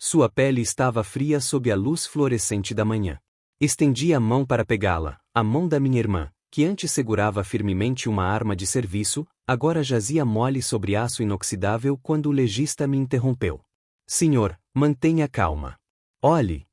Sua pele estava fria sob a luz fluorescente da manhã. Estendi a mão para pegá-la, a mão da minha irmã, que antes segurava firmemente uma arma de serviço, agora jazia mole sobre aço inoxidável quando o legista me interrompeu. Senhor, mantenha calma. Olhe.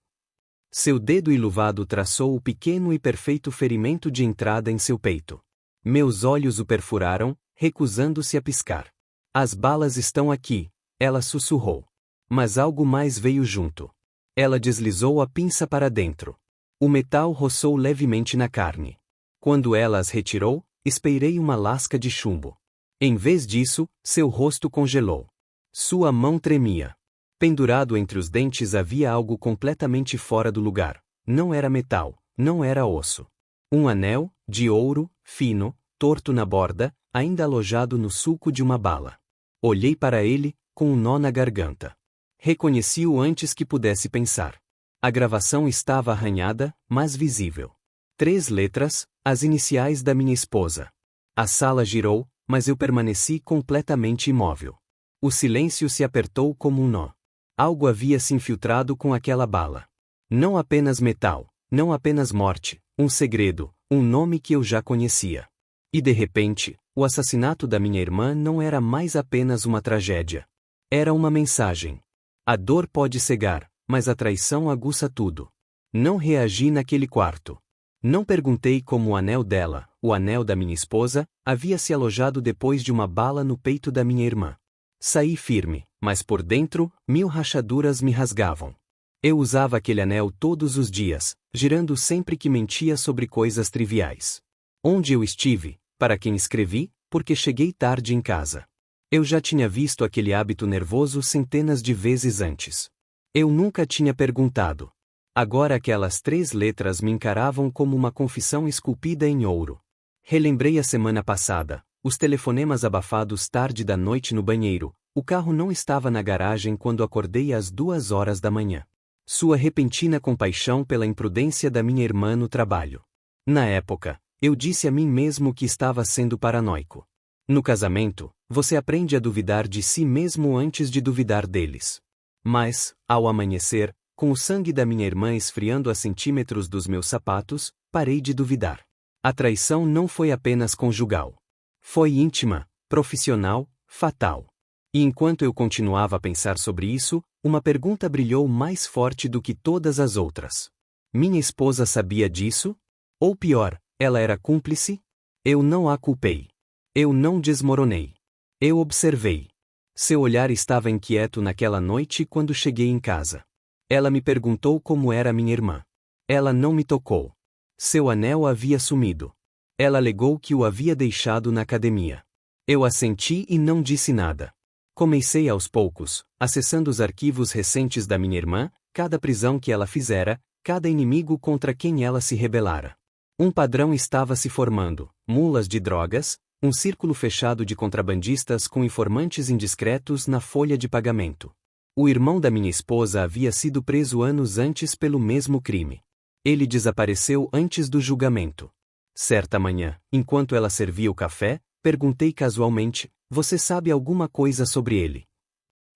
Seu dedo iluvado traçou o pequeno e perfeito ferimento de entrada em seu peito. Meus olhos o perfuraram, recusando-se a piscar. As balas estão aqui, ela sussurrou. Mas algo mais veio junto. Ela deslizou a pinça para dentro. O metal roçou levemente na carne. Quando ela as retirou, esperei uma lasca de chumbo. Em vez disso, seu rosto congelou. Sua mão tremia. Pendurado entre os dentes havia algo completamente fora do lugar. Não era metal, não era osso. Um anel, de ouro, fino, torto na borda, ainda alojado no sulco de uma bala. Olhei para ele, com um nó na garganta. Reconheci-o antes que pudesse pensar. A gravação estava arranhada, mas visível. 3 letras, as iniciais da minha esposa. A sala girou, mas eu permaneci completamente imóvel. O silêncio se apertou como um nó. Algo havia se infiltrado com aquela bala. Não apenas metal, não apenas morte, um segredo, um nome que eu já conhecia. E de repente, o assassinato da minha irmã não era mais apenas uma tragédia. Era uma mensagem. A dor pode cegar, mas a traição aguça tudo. Não reagi naquele quarto. Não perguntei como o anel dela, o anel da minha esposa, havia se alojado depois de uma bala no peito da minha irmã. Saí firme, mas por dentro, 1000 rachaduras me rasgavam. Eu usava aquele anel todos os dias, girando sempre que mentia sobre coisas triviais. Onde eu estive, para quem escrevi, porque cheguei tarde em casa. Eu já tinha visto aquele hábito nervoso centenas de vezes antes. Eu nunca tinha perguntado. Agora aquelas 3 letras me encaravam como uma confissão esculpida em ouro. Relembrei a semana passada, os telefonemas abafados tarde da noite no banheiro, o carro não estava na garagem quando acordei às 2 horas da manhã. Sua repentina compaixão pela imprudência da minha irmã no trabalho. Na época, eu disse a mim mesmo que estava sendo paranoico. No casamento, você aprende a duvidar de si mesmo antes de duvidar deles. Mas, ao amanhecer, com o sangue da minha irmã esfriando a centímetros dos meus sapatos, parei de duvidar. A traição não foi apenas conjugal. Foi íntima, profissional, fatal. E enquanto eu continuava a pensar sobre isso, uma pergunta brilhou mais forte do que todas as outras. Minha esposa sabia disso? Ou pior, ela era cúmplice? Eu não a culpei. Eu não desmoronei. Eu observei. Seu olhar estava inquieto naquela noite quando cheguei em casa. Ela me perguntou como era minha irmã. Ela não me tocou. Seu anel havia sumido. Ela alegou que o havia deixado na academia. Eu assenti e não disse nada. Comecei aos poucos, acessando os arquivos recentes da minha irmã, cada prisão que ela fizera, cada inimigo contra quem ela se rebelara. Um padrão estava se formando: mulas de drogas, um círculo fechado de contrabandistas com informantes indiscretos na folha de pagamento. O irmão da minha esposa havia sido preso anos antes pelo mesmo crime. Ele desapareceu antes do julgamento. Certa manhã, enquanto ela servia o café, perguntei casualmente: "Você sabe alguma coisa sobre ele?"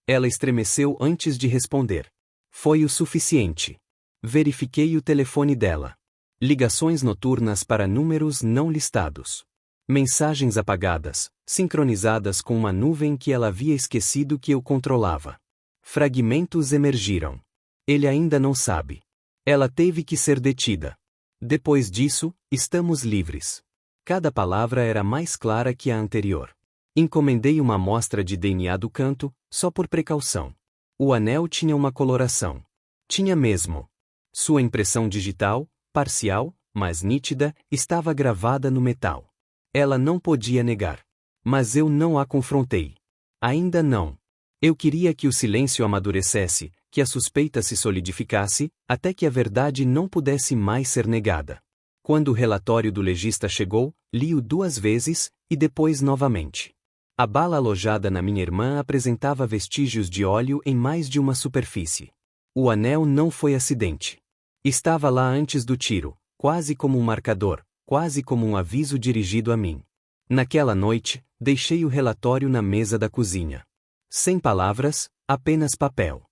Ela estremeceu antes de responder. Foi o suficiente. Verifiquei o telefone dela. Ligações noturnas para números não listados. Mensagens apagadas, sincronizadas com uma nuvem que ela havia esquecido que eu controlava. Fragmentos emergiram. Ele ainda não sabe. Ela teve que ser detida. Depois disso, estamos livres. Cada palavra era mais clara que a anterior. Encomendei uma amostra de DNA do canto, só por precaução. O anel tinha uma coloração. Tinha mesmo. Sua impressão digital, parcial, mas nítida, estava gravada no metal. Ela não podia negar. Mas eu não a confrontei. Ainda não. Eu queria que o silêncio amadurecesse, que a suspeita se solidificasse, até que a verdade não pudesse mais ser negada. Quando o relatório do legista chegou, li-o 2 vezes, e depois novamente. A bala alojada na minha irmã apresentava vestígios de óleo em mais de uma superfície. O anel não foi acidente. Estava lá antes do tiro, quase como um marcador, quase como um aviso dirigido a mim. Naquela noite, deixei o relatório na mesa da cozinha. Sem palavras, apenas papel.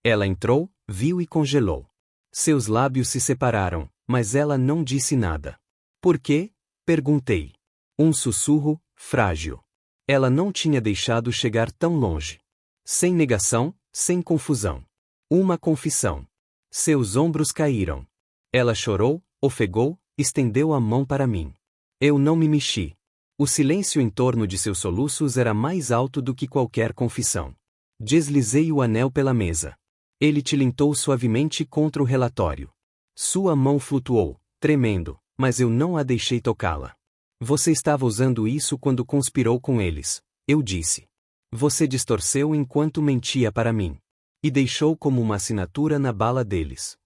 Ela entrou, viu e congelou. Seus lábios se separaram, mas ela não disse nada. Por quê? Perguntei. Um sussurro, frágil. Ela não tinha deixado chegar tão longe. Sem negação, sem confusão. Uma confissão. Seus ombros caíram. Ela chorou, ofegou, estendeu a mão para mim. Eu não me mexi. O silêncio em torno de seus soluços era mais alto do que qualquer confissão. Deslizei o anel pela mesa. Ele tilintou suavemente contra o relatório. Sua mão flutuou, tremendo, mas eu não a deixei tocá-la. Você estava usando isso quando conspirou com eles, eu disse. Você distorceu enquanto mentia para mim. E deixou como uma assinatura na bala deles.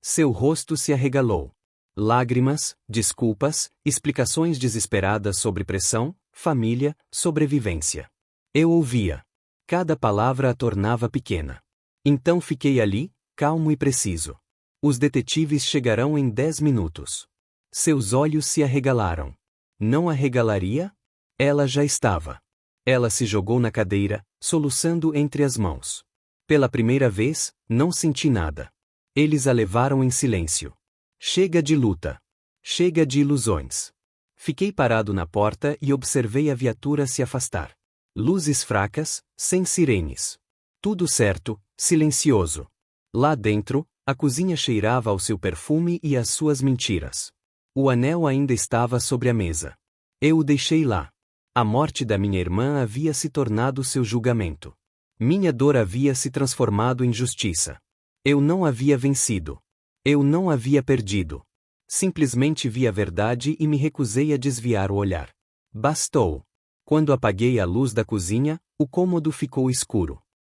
Seu rosto se arregalou. Lágrimas, desculpas, explicações desesperadas sobre pressão, família, sobrevivência. Eu ouvia. Cada palavra a tornava pequena. Então fiquei ali, calmo e preciso. Os detetives chegarão em 10 minutos. Seus olhos se arregalaram. Não arregalaria? Ela já estava. Ela se jogou na cadeira, soluçando entre as mãos. Pela primeira vez, não senti nada. Eles a levaram em silêncio. Chega de luta. Chega de ilusões. Fiquei parado na porta e observei a viatura se afastar. Luzes fracas, sem sirenes. Tudo certo, silencioso. Lá dentro, a cozinha cheirava ao seu perfume e às suas mentiras. O anel ainda estava sobre a mesa. Eu o deixei lá. A morte da minha irmã havia se tornado seu julgamento. Minha dor havia se transformado em justiça. Eu não havia vencido. Eu não havia perdido. Simplesmente vi a verdade e me recusei a desviar o olhar. Bastou. Quando apaguei a luz da cozinha, o cômodo ficou escuro.